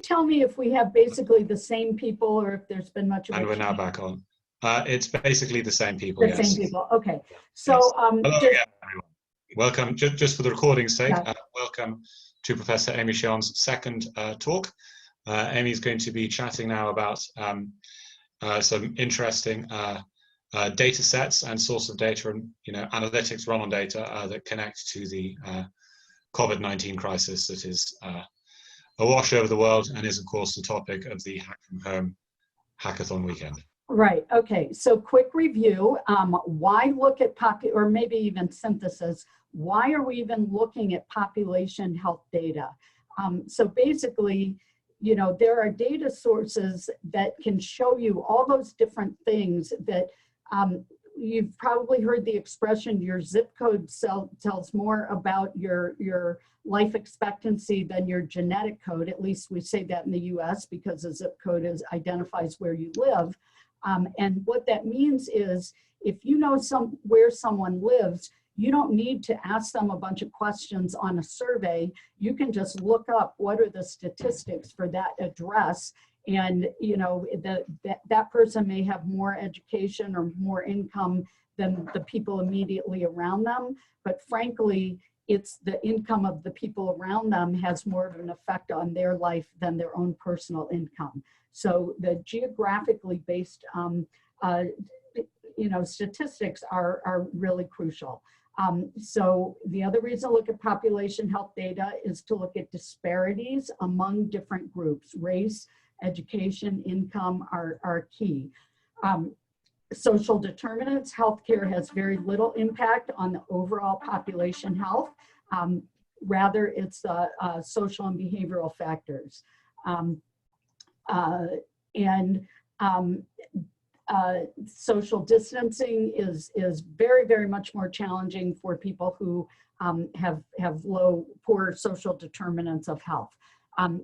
tell me if we have basically the same people or if there's been much of a And we're now change? back on. It's basically the same people, The yes. same people, okay. So Yes. Hello just, again, everyone. Welcome, just for the recording's sake, yeah. welcome to Professor Amy Sheon's second talk. Amy's going to be chatting now about some interesting data sets and source of data and analytics run on data that connect to the COVID-19 crisis that is awash over the world and is, of course, the topic of the Hack From Home Hackathon weekend. Right, okay, so quick review. Why look at or maybe even synthesis, why are we even looking at population health data? So basically, there are data sources that can show you all those different things that you've probably heard the expression, your zip code tells more about your life expectancy than your genetic code. At least we say that in the US because the zip code identifies where you live. And what that means is if you know where someone lives, you don't need to ask them a bunch of questions on a survey. You can just look up what are the statistics for that address. And that person may have more education or more income than the people immediately around them. But frankly, it's the income of the people around them has more of an effect on their life than their own personal income. So the geographically based statistics are really crucial. So the other reason to look at population health data is to look at disparities among different groups. Race, education, income are key. Social determinants, healthcare has very little impact on the overall population health. Rather, it's social and behavioral factors. Social distancing is very, very much more challenging for people who have poor social determinants of health.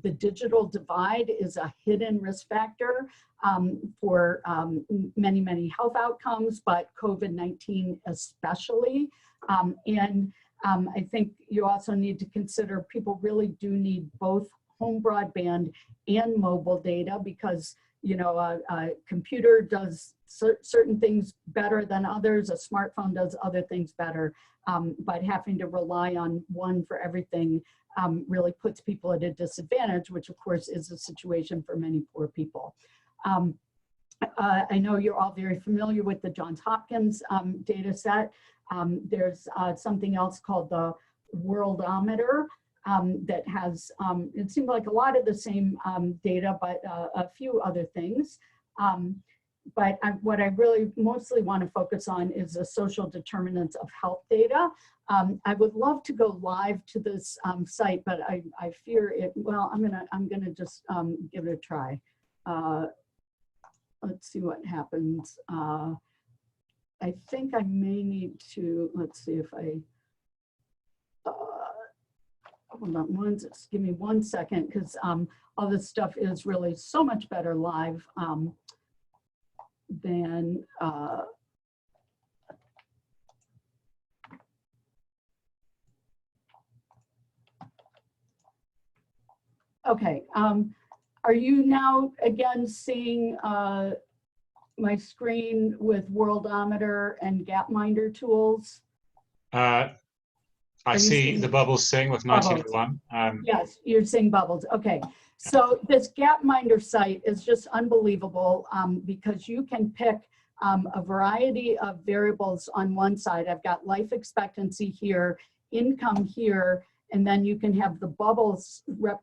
The digital divide is a hidden risk factor for many, many health outcomes, but COVID-19 especially. I think you also need to consider people really do need both home broadband and mobile data because a computer does certain things better than others, a smartphone does other things better, but having to rely on one for everything really puts people at a disadvantage, which of course is a situation for many poor people. I know you're all very familiar with the Johns Hopkins data set. There's something else called the Worldometer that has, it seemed like a lot of the same data, but a few other things. But what I really mostly want to focus on is the social determinants of health data. I would love to go live to this site, but I fear it. Well, I'm gonna just give it a try. Let's see what happens. I think I may need to. Let's see if I. Hold on, give me 1 second, because all this stuff is really so much better live than. Okay, are you now again seeing my screen with Worldometer and Gapminder tools? I see the bubbles sing with 1901. Yes, you're seeing bubbles. Okay, so this Gapminder site is just unbelievable because you can pick a variety of variables on one side. I've got life expectancy here, income here, and then you can have the bubbles,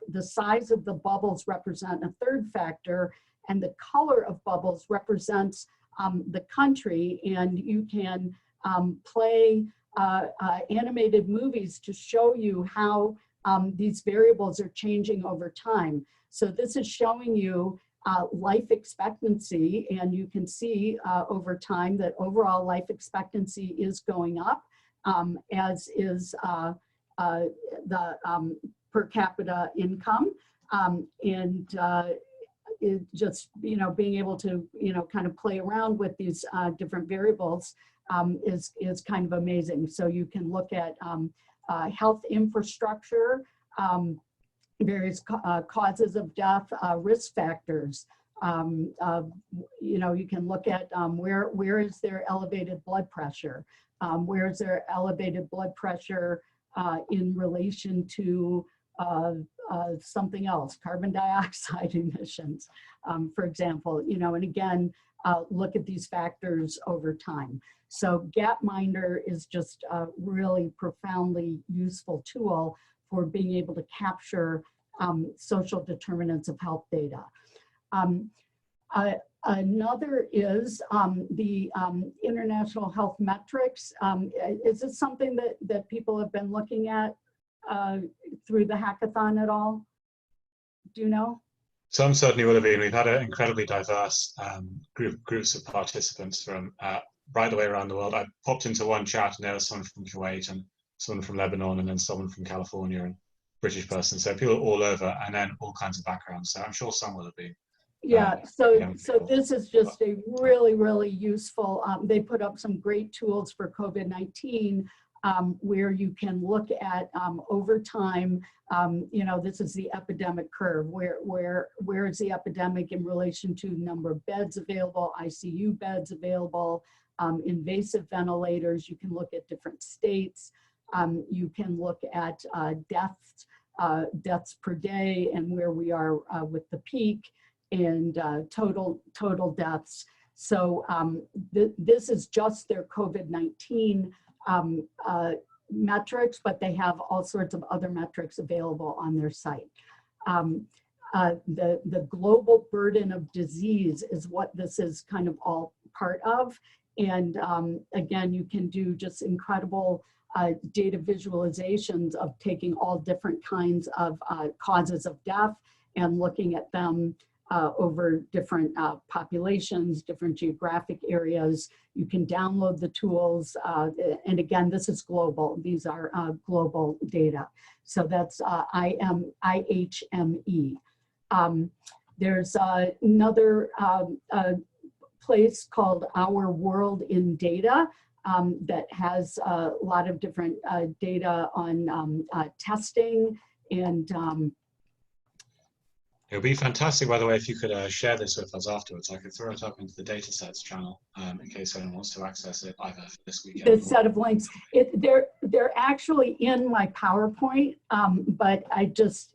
the size of the bubbles represent a third factor, and the color of bubbles represents the country, and you can play animated movies to show you how these variables are changing over time. So this is showing you life expectancy, and you can see over time that overall life expectancy is going up, as is the per capita income, it just being able to kind of play around with these different variables is kind of amazing. So you can look at health infrastructure, various causes of death, risk factors. You can look at where is there elevated blood pressure? Where is there elevated blood pressure in relation to something else, carbon dioxide emissions, for example, and again, look at these factors over time. So Gapminder is just a really profoundly useful tool for being able to capture social determinants of health data. Another is the international health metrics. Is this something that people have been looking at through the hackathon at all? Do you know? Some certainly will have been. We've had an incredibly diverse groups of participants from right the way around the world. I popped into one chat and there was someone from Kuwait and someone from Lebanon and then someone from California and British person. So people all over and then all kinds of backgrounds. So I'm sure some will have been. Yeah, so this is just a really, really useful, they put up some great tools for COVID-19 where you can look at over time, this is the epidemic curve, where is the epidemic in relation to number of beds available, ICU beds available, invasive ventilators. You can look at different states. You can look at deaths per day and where we are with the peak and total deaths. So this is just their COVID-19 metrics, but they have all sorts of other metrics available on their site. The global burden of disease is what this is kind of all part of. And again, you can do just incredible data visualizations of taking all different kinds of causes of death and looking at them over different populations, different geographic areas. You can download the tools. And again, this is global. These are global data. So that's IHME. There's another place called Our World in Data that has a lot of different data on testing and it would be fantastic, by the way, if you could share this with us afterwards. I could throw it up into the datasets channel in case anyone wants to access it either for this weekend. The set of links, they're actually in my PowerPoint, but I just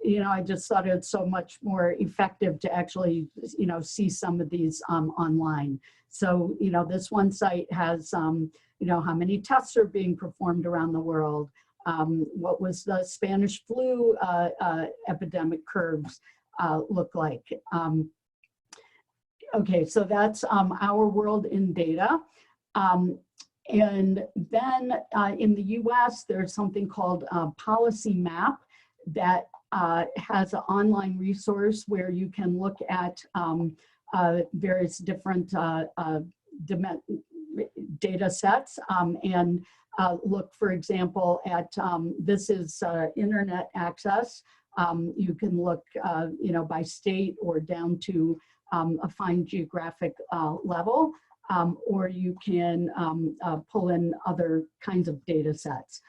thought it's so much more effective to actually, see some of these online. So, this one site has, how many tests are being performed around the world, what was the Spanish flu epidemic curves look like. Okay, so that's Our World in Data. And then in the US, there's something called Policy Map that has an online resource where you can look at various different data sets and look, for example, at this is internet access. You can look, by state or down to a fine geographic level, or you can pull in other kinds of data sets.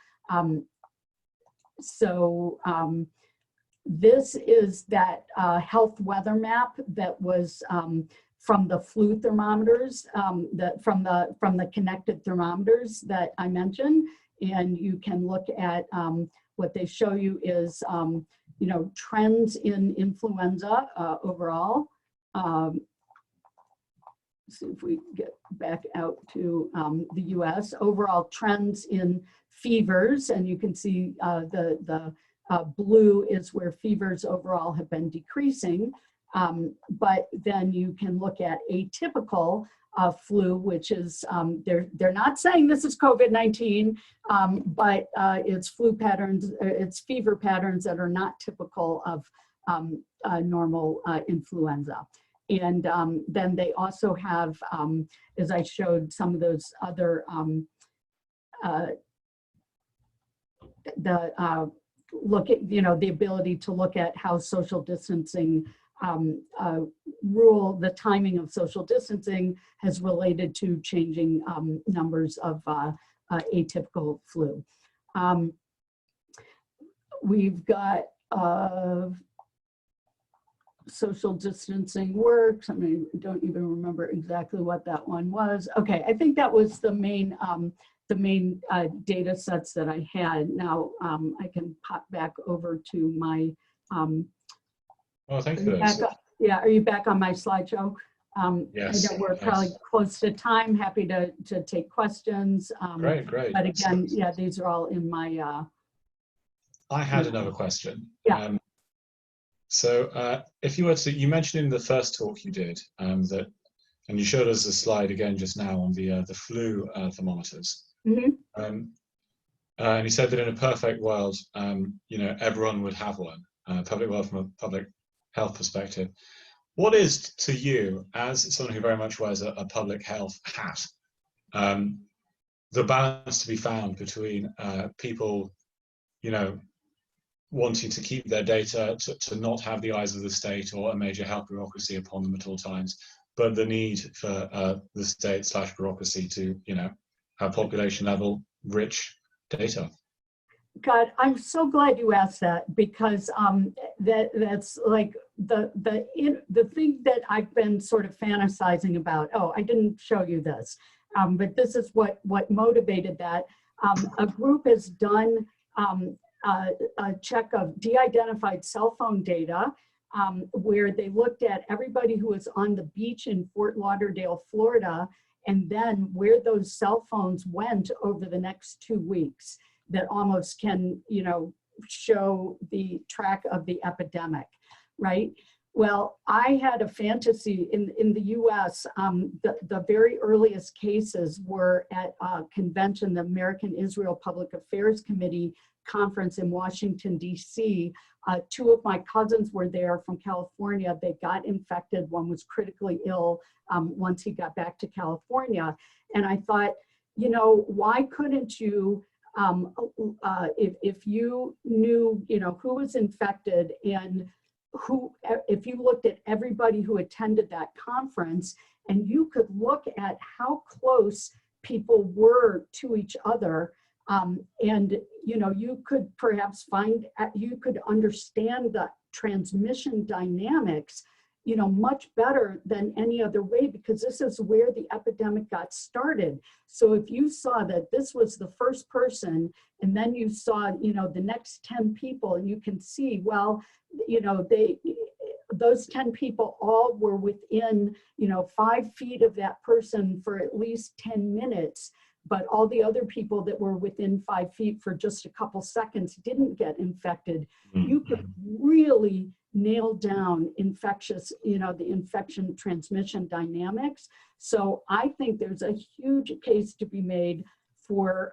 This is that health weather map that was from the flu thermometers, from the connected thermometers that I mentioned, and you can look at what they show you is trends in influenza overall. See if we get back out to the US, overall trends in fevers, and you can see the blue is where fevers overall have been decreasing, but then you can look at atypical flu, which is, they're not saying this is COVID-19, but it's flu patterns, it's fever patterns that are not typical of normal influenza. And then they also have, as I showed, some of those other, look at, the ability to look at how social distancing the timing of social distancing has related to changing numbers of atypical flu. We've got social distancing works. I mean, I don't even remember exactly what that one was. Okay, I think that was the main data sets that I had. Now I can pop back over to my. Well, thank you. Yeah, are you back on my slideshow? Yes. I know we're probably close to time. Happy to take questions. Great. But again, yeah, these are all in my. I had another question. Yeah. So if you were to, you mentioned in the first talk you did that, and you showed us a slide again just now on the flu thermometers. Mm-hmm. And you said that in a perfect world, you know, everyone would have one. Perfect world from a public health perspective. What is to you, as someone who very much wears a public health hat, the balance to be found between people, you know, wanting to keep their data, to not have the eyes of the state or a major health bureaucracy upon them at all times, but the need for the state / bureaucracy to, you know, have population level rich data? God, I'm so glad you asked that, because that's like the thing that I've been sort of fantasizing about. Oh, I didn't show you this, but this is what motivated that. A group has done a check of de-identified cell phone data, where they looked at everybody who was on the beach in Fort Lauderdale, Florida, and then where those cell phones went over the next 2 weeks. That almost can, you know, show the track of the epidemic, right? Well, I had a fantasy in the US, the very earliest cases were at a convention, the American Israel Public Affairs Committee conference in Washington, DC. 2 of my cousins were there from California. They got infected. One was critically ill once he got back to California. And I thought, you know, why couldn't you, if you knew, you know, who was infected and who, if you looked at everybody who attended that conference, and you could look at how close people were to each other, and, you know, you could perhaps you could understand the transmission dynamics, you know, much better than any other way, because this is where the epidemic got started. So if you saw that this was the first person, and then you saw, you know, the next 10 people, and you can see, well, you know, those 10 people all were within, you know, 5 feet of that person for at least 10 minutes, but all the other people that were within 5 feet for just a couple seconds didn't get infected. You could really nail down infectious, you know, the infection transmission dynamics. So I think there's a huge case to be made for,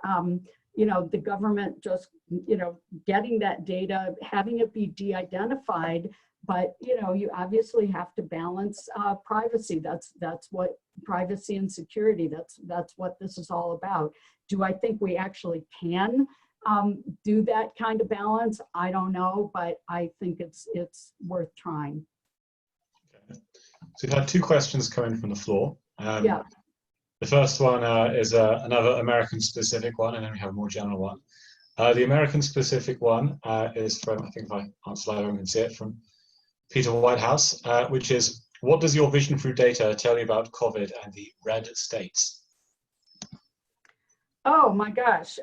you know, the government just, you know, getting that data, having it be de-identified, but, you know, you obviously have to balance privacy. That's what privacy and security, that's what this is all about. Do I think we actually can do that kind of balance? I don't know, but I think it's worth trying. Okay. So we've had 2 questions come in from the floor. Yeah. The first one is another American-specific one, and then we have a more general one. The American-specific one is from, I think if I answer live, I can see it, from Peter Whitehouse, which is, what does your vision through data tell you about COVID and the red states? Oh my gosh.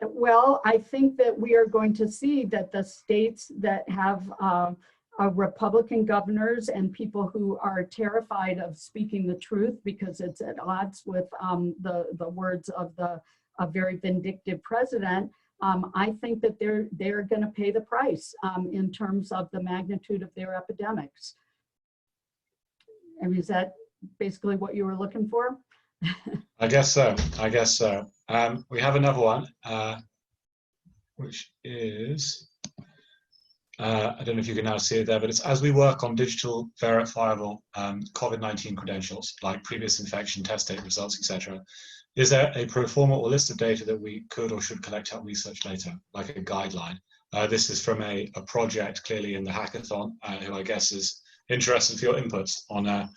Well, I think that we are going to see that the states that have Republican governors and people who are terrified of speaking the truth because it's at odds with the words of a very vindictive president, I think that they're going to pay the price in terms of the magnitude of their epidemics. I mean, is that basically what you were looking for? I guess so. I guess so. We have another one, which is, I don't know if you can now see it there, but it's, as we work on digital verifiable COVID-19 credentials, like previous infection test date results, etc., is there a pro forma or list of data that we could or should collect out research later, like a guideline? This is from a project clearly in the hackathon, who I guess is interested for your inputs on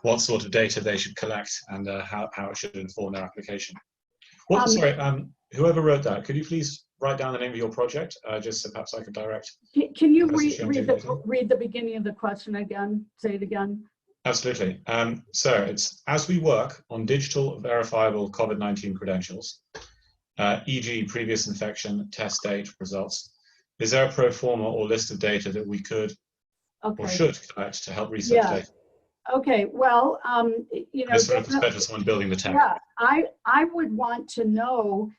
what sort of data they should collect and how it should inform their application. What, sorry, whoever wrote that, could you please write down the name of your project, just so perhaps I could direct? Can you Professor Sheon read the beginning of the question again? Say it again. Absolutely. So it's, as we work on digital verifiable COVID-19 credentials, e.g. previous infection, test date, results, is there a pro forma or list of data that we could or should collect to help research data? Okay, well, you know, This sort of perspective of someone building the tech. Yeah, I would want to know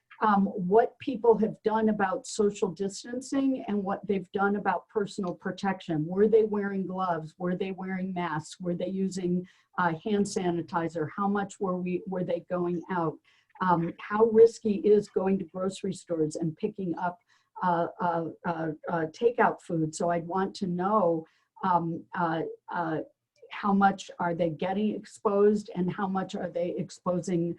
what people have done about social distancing and what they've done about personal protection. Were they wearing gloves? Were they wearing masks? Were they using hand sanitizer? How much were they going out? How risky is going to grocery stores and picking up takeout food? So I'd want to know how much are they getting exposed and how much are they exposing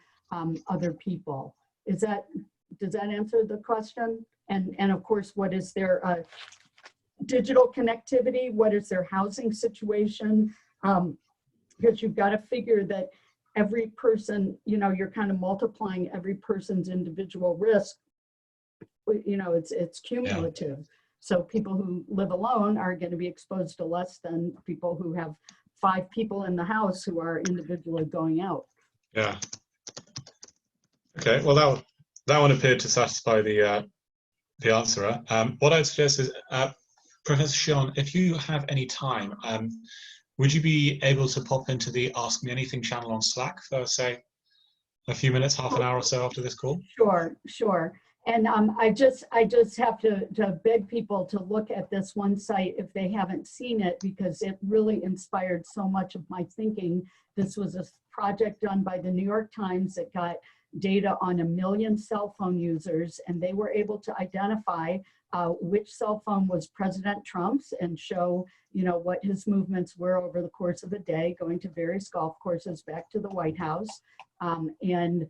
other people? Does that answer the question? And of course, what is their digital connectivity? What is their housing situation? Because you've got to figure that every person, you know, you're kind of multiplying every person's individual risk. You know, it's cumulative. Yeah. So people who live alone are going to be exposed to less than people who have 5 people in the house who are individually going out. Yeah. Okay. Well, that one appeared to satisfy the answerer. What I'd suggest is, Professor Sheon, if you have any time, would you be able to pop into the Ask Me Anything channel on Slack for, say, a few minutes, half an hour or so after this call? Sure. And I just have to beg people to look at this one site if they haven't seen it, because it really inspired so much of my thinking. This was a project done by the New York Times that got data on 1 million cell phone users, and they were able to identify which cell phone was President Trump's and show, you know, what his movements were over the course of a day, going to various golf courses back to the White House, and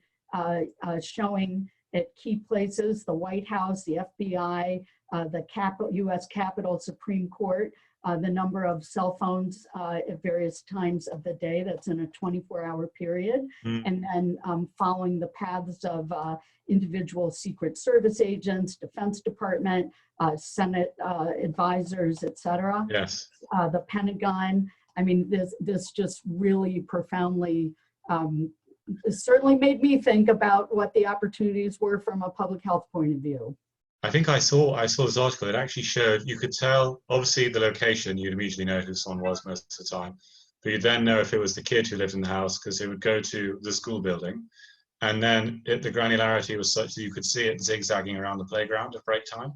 showing at key places, the White House, the FBI, the U.S. Capitol, Supreme Court, the number of cell phones at various times of the day. That's in a 24-hour period. And then following the paths of individual Secret Service agents, Defense Department, Senate advisors, et cetera. Yes. The Pentagon. I mean, this just really profoundly it certainly made me think about what the opportunities were from a public health point of view. I think I saw this article. It actually showed, you could tell, obviously the location, you'd immediately know who someone was most of the time, but you'd then know if it was the kid who lived in the house, because it would go to the school building, and then the granularity was such that you could see it zigzagging around the playground at break time,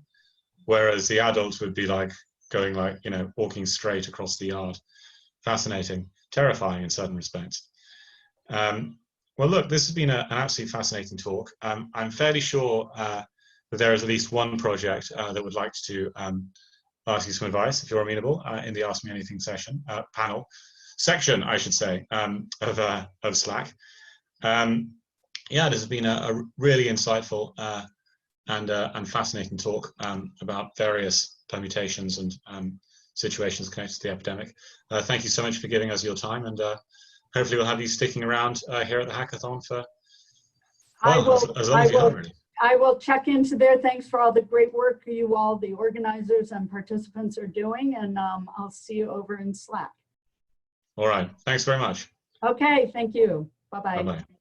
whereas the adults would be like going, like, you know, walking straight across the yard. Fascinating, terrifying in certain respects. Well, look, this has been an absolutely fascinating talk. I'm fairly sure that there is at least one project that would like to ask you some advice, if you're amenable, in the Ask Me Anything section, section, I should say, of Slack. Yeah, this has been a really insightful and fascinating talk about various permutations and situations connected to the epidemic. Thank you so much for giving us your time, and hopefully we'll have you sticking around here at the hackathon for, well, as long as you have, really. I will check into there. Thanks for all the great work you all, the organizers and participants, are doing, and I'll see you over in Slack. All right. Thanks very much. Okay. Thank you. Bye-bye. Bye-bye.